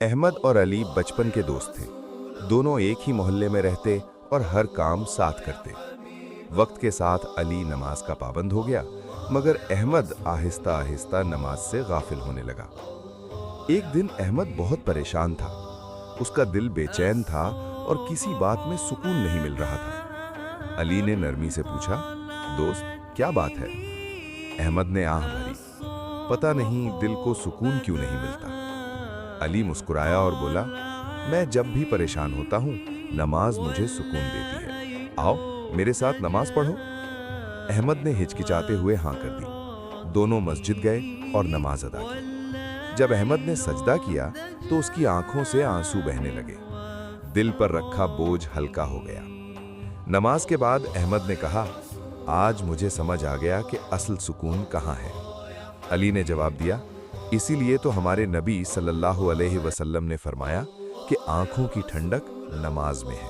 अहमद और अली बचपन के दोस्त थे। दोनों एक ही मोहल्ले में रहते और हर काम साथ करते। वक्त के साथ अली नमाज का पाबंद हो गया, मगर अहमद आहिस्ता आहिस्ता नमाज से गाफिल होने लगा। एक दिन अहमद बहुत परेशान था। उसका दिल बेचैन था और किसी बात में सुकून नहीं मिल रहा था। अली ने नरमी से पूछा, दोस्त क्या बात है? अहमद ने आह भरी, पता नहीं दिल को सुकून क्यों नहीं मिलता। अली मुस्कुराया और बोला, मैं जब भी परेशान होता हूँ नमाज मुझे सुकून देती है, आओ मेरे साथ नमाज पढ़ो। अहमद ने हिचकिचाते हुए हाँ कर दी। दोनों मस्जिद गए और नमाज अदा की। जब अहमद ने सजदा किया तो उसकी आंखों से आंसू बहने लगे। दिल पर रखा बोझ हल्का हो गया। नमाज के बाद अहमद ने कहा, आज मुझे समझ आ गया कि असल सुकून कहाँ है। अली ने जवाब दिया, इसीलिए तो हमारे नबी सल्लल्लाहु अलैहि वसल्लम ने फरमाया कि आंखों की ठंडक नमाज में है।